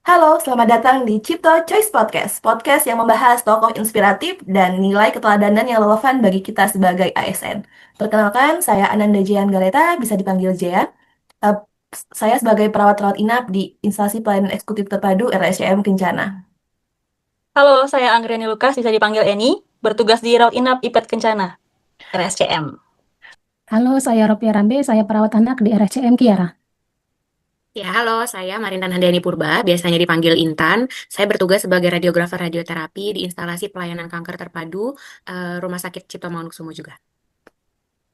Halo, selamat datang di Cipto Choice Podcast, podcast yang membahas tokoh inspiratif dan nilai keteladanan yang relevan bagi kita sebagai ASN. Perkenalkan, saya Ananda Jean Galeta, bisa dipanggil Jean. Eh, saya sebagai perawat-rawat inap di Instalasi Pelayanan Eksekutif Terpadu RSCM Kencana. Halo, saya Anggreni Lukas, bisa dipanggil Eni, bertugas di Rawat Inap IPET Kencana, RSCM. Halo, saya Ropia Rambe, saya perawat anak di RSCM Kiara. Ya, halo, saya Marintan Handayani Purba, biasanya dipanggil Intan. Saya bertugas sebagai radiografer radioterapi di instalasi pelayanan kanker terpadu Rumah Sakit Cipto Mangunkusumo juga.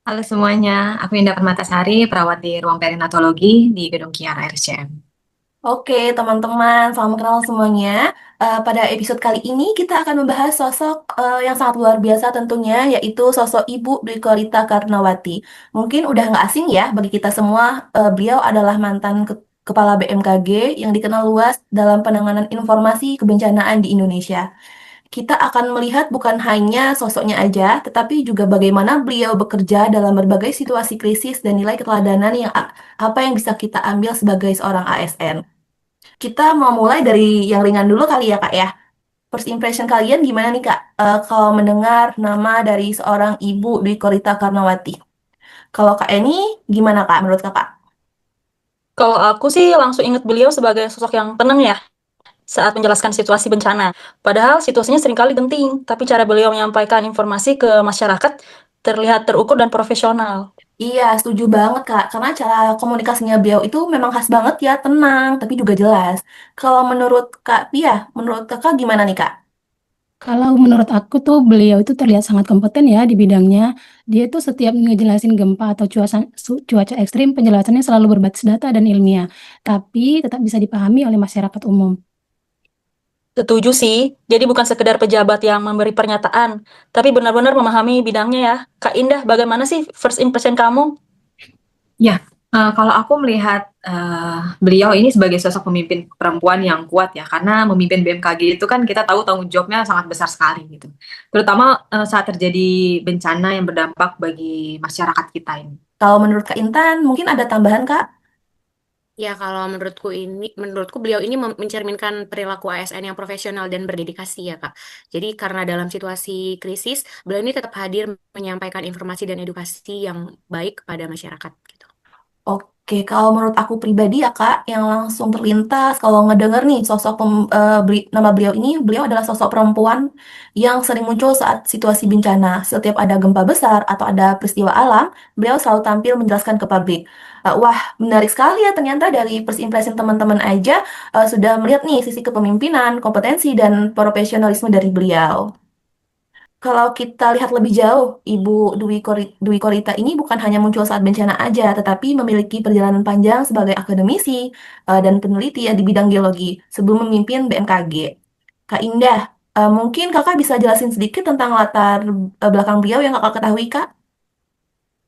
Halo semuanya, aku Indah Permatasari, perawat di ruang perinatologi di Gedung Kiara RSCM. Oke, teman-teman, salam kenal semuanya. Pada episode kali ini kita akan membahas sosok yang sangat luar biasa tentunya, yaitu sosok Ibu Dwi Korita Karnawati. Mungkin udah nggak asing ya bagi kita semua, beliau adalah mantan Kepala BMKG yang dikenal luas dalam penanganan informasi kebencanaan di Indonesia. Kita akan melihat bukan hanya sosoknya aja, tetapi juga bagaimana beliau bekerja dalam berbagai situasi krisis dan nilai keteladanan yang apa yang bisa kita ambil sebagai seorang ASN. Kita mau mulai dari yang ringan dulu kali ya Kak ya. First impression kalian gimana nih Kak? Kalau mendengar nama dari seorang ibu Dwi Korita Karnawati. Kalau Kak Eni gimana Kak menurut Kakak? Kalau aku sih langsung ingat beliau sebagai sosok yang tenang ya saat menjelaskan situasi bencana. Padahal situasinya seringkali genting, tapi cara beliau menyampaikan informasi ke masyarakat terlihat terukur dan profesional. Iya, setuju banget Kak. Karena cara komunikasinya beliau itu memang khas banget ya, tenang tapi juga jelas. Kalau menurut Kak Pia, menurut Kakak gimana nih Kak? Kalau menurut aku tuh beliau itu terlihat sangat kompeten ya di bidangnya. Dia tuh setiap ngejelasin gempa atau cuaca ekstrim, penjelasannya selalu berbasis data dan ilmiah, tapi tetap bisa dipahami oleh masyarakat umum. Setuju sih, jadi bukan sekedar pejabat yang memberi pernyataan, tapi benar-benar memahami bidangnya ya. Kak Indah, bagaimana sih first impression kamu? Ya, kalau aku melihat beliau ini sebagai sosok pemimpin perempuan yang kuat ya, karena memimpin BMKG itu kan kita tahu tanggung jawabnya sangat besar sekali gitu. Terutama saat terjadi bencana yang berdampak bagi masyarakat kita ini. Kalau menurut Kak Intan, mungkin ada tambahan Kak? Ya, kalau menurutku beliau ini mencerminkan perilaku ASN yang profesional dan berdedikasi ya, Kak. Jadi karena dalam situasi krisis, beliau ini tetap hadir menyampaikan informasi dan edukasi yang baik kepada masyarakat gitu. Oke, kalau menurut aku pribadi ya Kak, yang langsung terlintas kalau ngedenger nih sosok nama beliau ini, beliau adalah sosok perempuan yang sering muncul saat situasi bencana. Setiap ada gempa besar atau ada peristiwa alam, beliau selalu tampil menjelaskan ke publik. Wah, menarik sekali ya ternyata dari first impression teman-teman aja sudah melihat nih sisi kepemimpinan, kompetensi, dan profesionalisme dari beliau. Kalau kita lihat lebih jauh, Ibu Dwi Korita ini bukan hanya muncul saat bencana aja, tetapi memiliki perjalanan panjang sebagai akademisi dan peneliti ya di bidang geologi sebelum memimpin BMKG. Kak Indah, mungkin kakak bisa jelasin sedikit tentang latar belakang beliau yang kakak ketahui, Kak?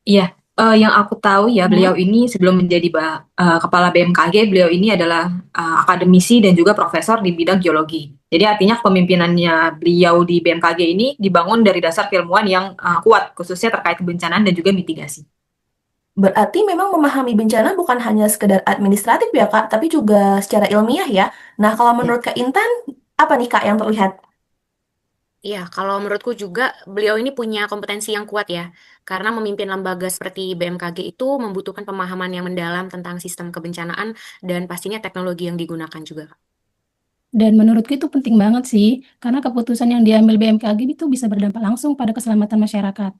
Iya, yang aku tahu ya Hmm? beliau ini sebelum menjadi kepala BMKG, beliau ini adalah akademisi dan juga profesor di bidang geologi. Jadi artinya kepemimpinannya beliau di BMKG ini dibangun dari dasar keilmuan yang kuat, khususnya terkait kebencanaan dan juga mitigasi. Berarti memang memahami bencana bukan hanya sekedar administratif ya, Kak, tapi juga secara ilmiah ya. Nah, kalau Ya. menurut Kak Intan, apa nih, Kak, yang terlihat? Iya, kalau menurutku juga beliau ini punya kompetensi yang kuat ya, karena memimpin lembaga seperti BMKG itu membutuhkan pemahaman yang mendalam tentang sistem kebencanaan dan pastinya teknologi yang digunakan juga. Dan menurutku itu penting banget sih, karena keputusan yang diambil BMKG itu bisa berdampak langsung pada keselamatan masyarakat.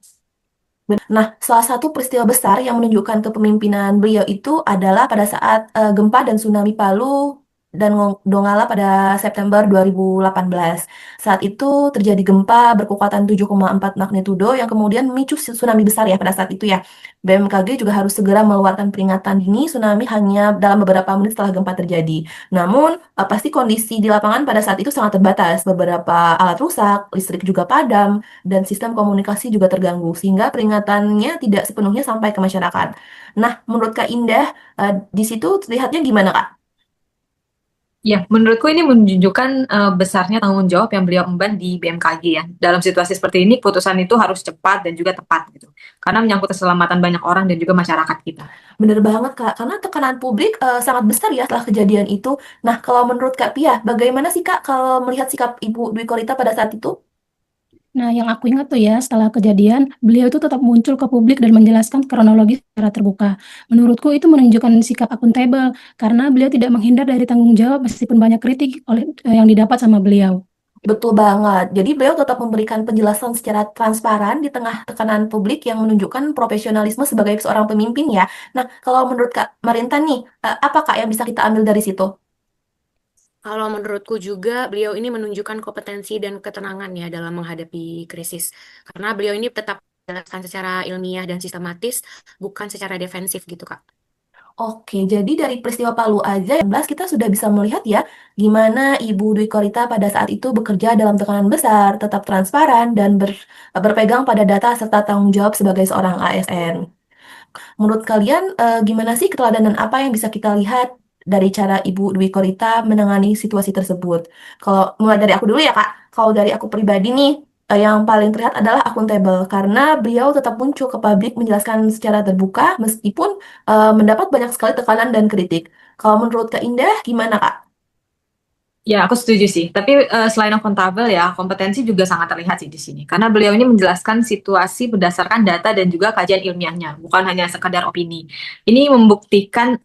Nah, salah satu peristiwa besar yang menunjukkan kepemimpinan beliau itu adalah pada saat gempa dan tsunami Palu dan Donggala pada September 2018. Saat itu terjadi gempa berkekuatan 7,4 magnitudo yang kemudian memicu tsunami besar ya pada saat itu ya. BMKG juga harus segera mengeluarkan peringatan dini tsunami hanya dalam beberapa menit setelah gempa terjadi. Namun, pasti kondisi di lapangan pada saat itu sangat terbatas. Beberapa alat rusak, listrik juga padam, dan sistem komunikasi juga terganggu, sehingga peringatannya tidak sepenuhnya sampai ke masyarakat. Nah, menurut Kak Indah, di situ terlihatnya gimana, Kak? Ya, menurutku ini menunjukkan besarnya tanggung jawab yang beliau emban di BMKG ya. Dalam situasi seperti ini, putusan itu harus cepat dan juga tepat gitu. Karena menyangkut keselamatan banyak orang dan juga masyarakat kita. Bener banget, Kak. Karena tekanan publik sangat besar ya setelah kejadian itu. Nah, kalau menurut Kak Pia, bagaimana sih Kak kalau melihat sikap Ibu Dwi Korita pada saat itu? Nah, yang aku ingat tuh ya, setelah kejadian, beliau itu tetap muncul ke publik dan menjelaskan kronologi secara terbuka. Menurutku itu menunjukkan sikap akuntabel, karena beliau tidak menghindar dari tanggung jawab meskipun banyak kritik yang didapat sama beliau. Betul banget. Jadi beliau tetap memberikan penjelasan secara transparan di tengah tekanan publik yang menunjukkan profesionalisme sebagai seorang pemimpin ya. Nah, kalau menurut Kak Marinta nih, apa Kak yang bisa kita ambil dari situ? Kalau menurutku juga beliau ini menunjukkan kompetensi dan ketenangan ya dalam menghadapi krisis. Karena beliau ini tetap menjelaskan secara ilmiah dan sistematis, bukan secara defensif gitu, Kak. Oke, jadi dari peristiwa Palu aja 11 kita sudah bisa melihat ya gimana Ibu Dwi Korita pada saat itu bekerja dalam tekanan besar, tetap transparan, dan berpegang pada data serta tanggung jawab sebagai seorang ASN. Menurut kalian, gimana sih keteladanan apa yang bisa kita lihat dari cara Ibu Dwi Korita menangani situasi tersebut? Kalau mulai dari aku dulu ya, Kak. Kalau dari aku pribadi nih, yang paling terlihat adalah akuntabel karena beliau tetap muncul ke publik menjelaskan secara terbuka meskipun mendapat banyak sekali tekanan dan kritik. Kalau menurut Kak Indah, gimana, Kak? Ya, aku setuju sih. Tapi selain akuntabel ya, kompetensi juga sangat terlihat sih di sini. Karena beliau ini menjelaskan situasi berdasarkan data dan juga kajian ilmiahnya, bukan hanya sekedar opini. Ini membuktikan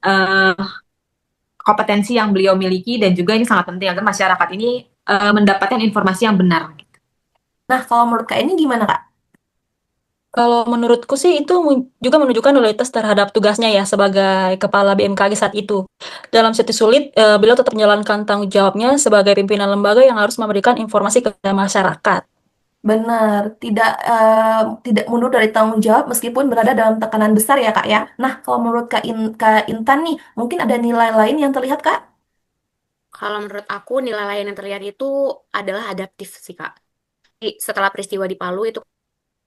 kompetensi yang beliau miliki dan juga ini sangat penting agar masyarakat ini mendapatkan informasi yang benar. Nah, kalau menurut Kak ini gimana, Kak? Kalau menurutku sih itu juga menunjukkan loyalitas terhadap tugasnya ya sebagai kepala BMKG saat itu. Dalam situasi sulit, beliau tetap menjalankan tanggung jawabnya sebagai pimpinan lembaga yang harus memberikan informasi ke masyarakat. Benar, tidak mundur dari tanggung jawab meskipun berada dalam tekanan besar ya Kak ya. Nah, kalau menurut Kak Intan nih, mungkin ada nilai lain yang terlihat Kak? Kalau menurut aku nilai lain yang terlihat itu adalah adaptif sih, Kak. Setelah peristiwa di Palu itu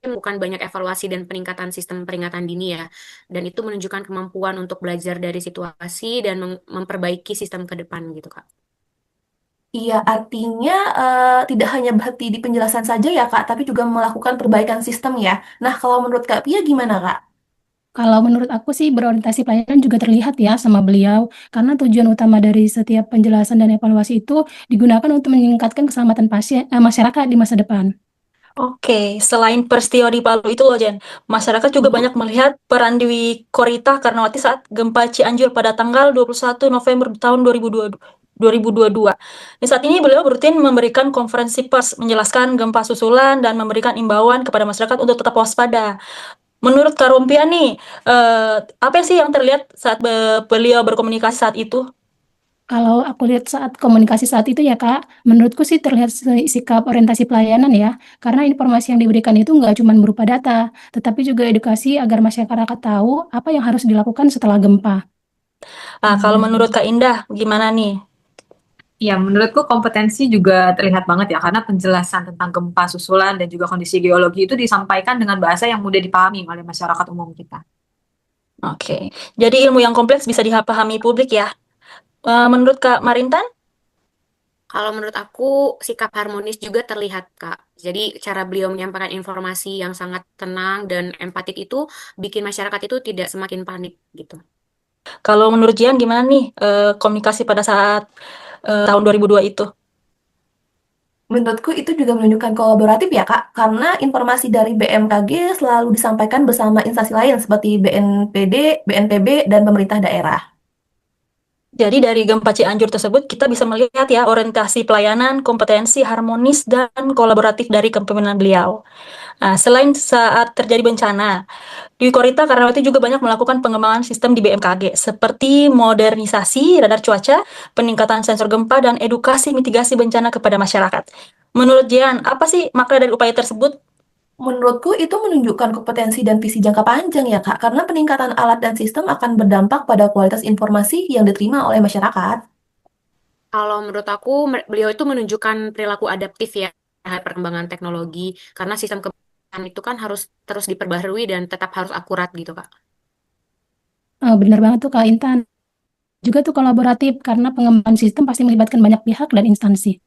bukan banyak evaluasi dan peningkatan sistem peringatan dini ya. Dan itu menunjukkan kemampuan untuk belajar dari situasi dan memperbaiki sistem ke depan gitu, Kak. Iya, artinya tidak hanya berhenti di penjelasan saja ya Kak, tapi juga melakukan perbaikan sistem ya. Nah, kalau menurut Kak Pia gimana Kak? Kalau menurut aku sih berorientasi pelayanan juga terlihat ya sama beliau, karena tujuan utama dari setiap penjelasan dan evaluasi itu digunakan untuk meningkatkan keselamatan masyarakat di masa depan. Oke, selain peristiwa di Palu itu loh Jen, masyarakat juga Mhm. banyak melihat peran Dwi Korita Karnawati saat gempa Cianjur pada tanggal 21 November tahun 2022. Di saat ini beliau rutin memberikan konferensi pers, menjelaskan gempa susulan dan memberikan imbauan kepada masyarakat untuk tetap waspada. Menurut Kak Rumpia nih, apa sih yang terlihat saat beliau berkomunikasi saat itu? Kalau aku lihat saat komunikasi saat itu ya Kak, menurutku sih terlihat sikap orientasi pelayanan ya, karena informasi yang diberikan itu nggak cuma berupa data, tetapi juga edukasi agar masyarakat tahu apa yang harus dilakukan setelah gempa. Nah, kalau menurut Kak Indah, gimana nih? Ya, menurutku kompetensi juga terlihat banget ya, karena penjelasan tentang gempa susulan dan juga kondisi geologi itu disampaikan dengan bahasa yang mudah dipahami oleh masyarakat umum kita. Oke, jadi ilmu yang kompleks bisa dipahami publik ya. Menurut Kak Marintan? Kalau menurut aku, sikap harmonis juga terlihat, Kak. Jadi, cara beliau menyampaikan informasi yang sangat tenang dan empatik itu bikin masyarakat itu tidak semakin panik gitu. Kalau menurut Jian gimana nih komunikasi pada saat tahun 2002 itu? Menurutku itu juga menunjukkan kolaboratif ya Kak, karena informasi dari BMKG selalu disampaikan bersama instansi lain seperti BNPD, BNPB, dan pemerintah daerah. Jadi dari gempa Cianjur tersebut kita bisa melihat ya orientasi pelayanan, kompetensi, harmonis, dan kolaboratif dari kepemimpinan beliau. Nah, selain saat terjadi bencana, Dwi Korita Karnawati juga banyak melakukan pengembangan sistem di BMKG, seperti modernisasi radar cuaca, peningkatan sensor gempa, dan edukasi mitigasi bencana kepada masyarakat. Menurut Jian, apa sih makna dari upaya tersebut? Menurutku itu menunjukkan kompetensi dan visi jangka panjang ya Kak, karena peningkatan alat dan sistem akan berdampak pada kualitas informasi yang diterima oleh masyarakat. Kalau menurut aku, beliau itu menunjukkan perilaku adaptif ya terhadap perkembangan teknologi, karena sistem kebijakan itu kan harus terus diperbaharui dan tetap harus akurat gitu, Kak. Benar banget tuh Kak Intan. juga tuh kolaboratif karena pengembangan sistem pasti melibatkan banyak pihak dan instansi.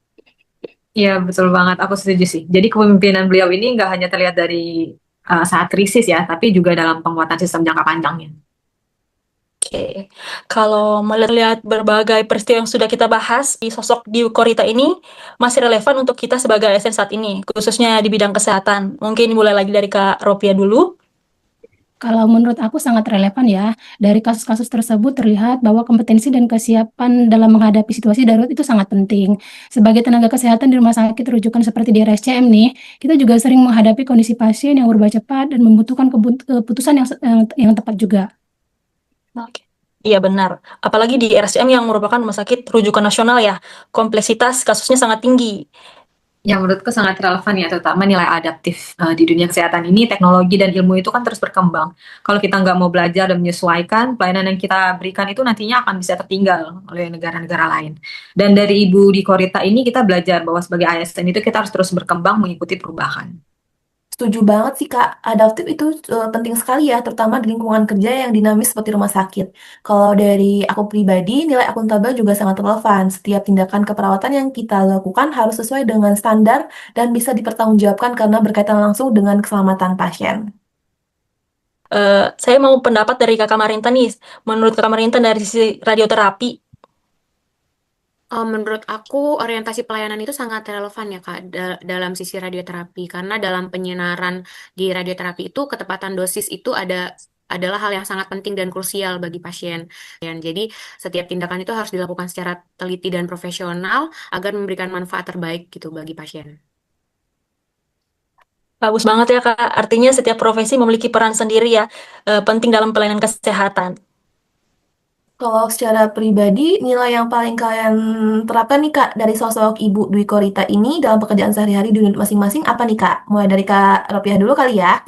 Iya, betul banget. Aku setuju sih. Jadi kepemimpinan beliau ini nggak hanya terlihat dari saat krisis ya, tapi juga dalam penguatan sistem jangka panjangnya. Oke, kalau melihat berbagai peristiwa yang sudah kita bahas, di sosok di Korita ini masih relevan untuk kita sebagai ASN saat ini, khususnya di bidang kesehatan. Mungkin mulai lagi dari Kak Ropia dulu. Kalau menurut aku sangat relevan ya. Dari kasus-kasus tersebut terlihat bahwa kompetensi dan kesiapan dalam menghadapi situasi darurat itu sangat penting. Sebagai tenaga kesehatan di rumah sakit rujukan seperti di RSCM nih, kita juga sering menghadapi kondisi pasien yang berubah cepat dan membutuhkan keputusan yang tepat juga. Oke. Iya benar, apalagi di RSCM yang merupakan rumah sakit rujukan nasional ya, kompleksitas kasusnya sangat tinggi. Yang menurutku sangat relevan ya, terutama nilai adaptif di dunia kesehatan ini, teknologi dan ilmu itu kan terus berkembang. Kalau kita nggak mau belajar dan menyesuaikan, pelayanan yang kita berikan itu nantinya akan bisa tertinggal oleh negara-negara lain. Dan dari Ibu di Korita ini kita belajar bahwa sebagai ASN itu kita harus terus berkembang mengikuti perubahan. Setuju banget sih Kak, adaptif itu penting sekali ya, terutama di lingkungan kerja yang dinamis seperti rumah sakit. Kalau dari aku pribadi, nilai akuntabel juga sangat relevan. Setiap tindakan keperawatan yang kita lakukan harus sesuai dengan standar dan bisa dipertanggungjawabkan karena berkaitan langsung dengan keselamatan pasien. Saya mau pendapat dari Kakak Marinta nih, menurut Kakak Marinta dari sisi radioterapi, Menurut aku orientasi pelayanan itu sangat relevan ya Kak dalam sisi radioterapi karena dalam penyenaran di radioterapi itu ketepatan dosis itu adalah hal yang sangat penting dan krusial bagi pasien. Dan jadi setiap tindakan itu harus dilakukan secara teliti dan profesional agar memberikan manfaat terbaik gitu bagi pasien. bagus banget ya Kak, artinya setiap profesi memiliki peran sendiri ya, penting dalam pelayanan kesehatan. Kalau secara pribadi, nilai yang paling kalian terapkan nih Kak dari sosok Ibu Dwi Korita ini dalam pekerjaan sehari-hari di unit masing-masing apa nih Kak? Mulai dari Kak Ropiah dulu kali ya.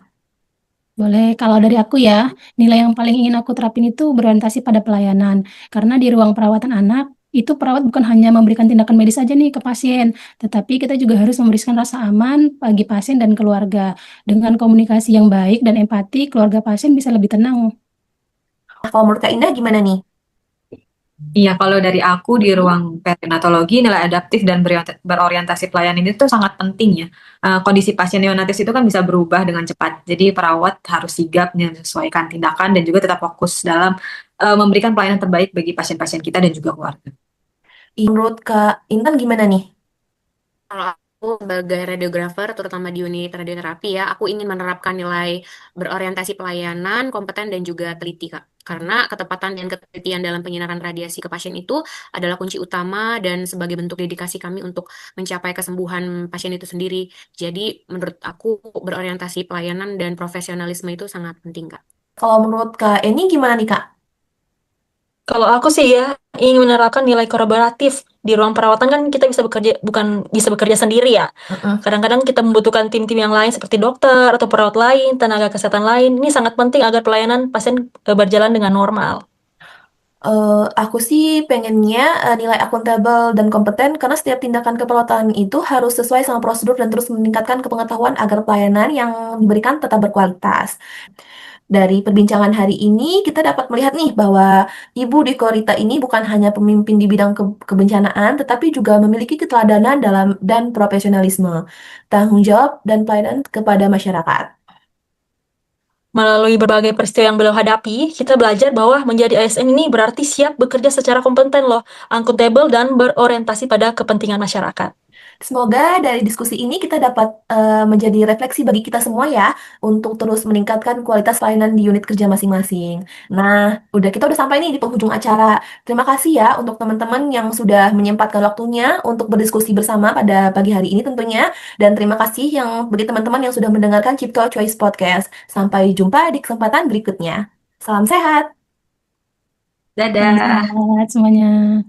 Boleh, kalau dari aku ya, nilai yang paling ingin aku terapin itu berorientasi pada pelayanan. Karena di ruang perawatan anak, itu perawat bukan hanya memberikan tindakan medis saja nih ke pasien, tetapi kita juga harus memberikan rasa aman bagi pasien dan keluarga. Dengan komunikasi yang baik dan empati, keluarga pasien bisa lebih tenang. Nah, kalau menurut Kak Indah gimana nih? Iya, kalau dari aku di Mhm. ruang perinatologi, nilai adaptif dan berorientasi pelayanan itu sangat penting ya. Kondisi pasien neonatis itu kan bisa berubah dengan cepat. Jadi perawat harus sigap menyesuaikan tindakan dan juga tetap fokus dalam memberikan pelayanan terbaik bagi pasien-pasien kita dan juga keluarga. Menurut Kak Intan gimana nih? Kalau aku sebagai radiografer, terutama di unit radioterapi ya, aku ingin menerapkan nilai berorientasi pelayanan, kompeten, dan juga teliti, Kak. Karena ketepatan dan ketelitian dalam penyinaran radiasi ke pasien itu adalah kunci utama dan sebagai bentuk dedikasi kami untuk mencapai kesembuhan pasien itu sendiri. Jadi, menurut aku, berorientasi pelayanan dan profesionalisme itu sangat penting, Kak. Kalau menurut Kak Eni gimana nih Kak? Kalau aku sih ya ingin menerapkan nilai kolaboratif di ruang perawatan kan kita bisa bekerja bukan bisa bekerja sendiri ya. Mhm. Kadang-kadang kita membutuhkan tim-tim yang lain seperti dokter atau perawat lain, tenaga kesehatan lain. Ini sangat penting agar pelayanan pasien berjalan dengan normal. Aku sih pengennya nilai akuntabel dan kompeten karena setiap tindakan keperawatan itu harus sesuai sama prosedur dan terus meningkatkan kepengetahuan agar pelayanan yang diberikan tetap berkualitas. Dari perbincangan hari ini, kita dapat melihat nih bahwa Ibu di Korita ini bukan hanya pemimpin di bidang kebencanaan, tetapi juga memiliki keteladanan dalam dan profesionalisme, tanggung jawab, dan pelayanan kepada masyarakat. Melalui berbagai peristiwa yang beliau hadapi, kita belajar bahwa menjadi ASN ini berarti siap bekerja secara kompeten loh, akuntabel dan berorientasi pada kepentingan masyarakat. Semoga dari diskusi ini kita dapat menjadi refleksi bagi kita semua ya untuk terus meningkatkan kualitas layanan di unit kerja masing-masing. Nah, kita udah sampai nih di penghujung acara. Terima kasih ya untuk teman-teman yang sudah menyempatkan waktunya untuk berdiskusi bersama pada pagi hari ini tentunya. Dan terima kasih yang bagi teman-teman yang sudah mendengarkan Cipto Choice Podcast. Sampai jumpa di kesempatan berikutnya. Salam sehat. Salam Dadah. sehat semuanya.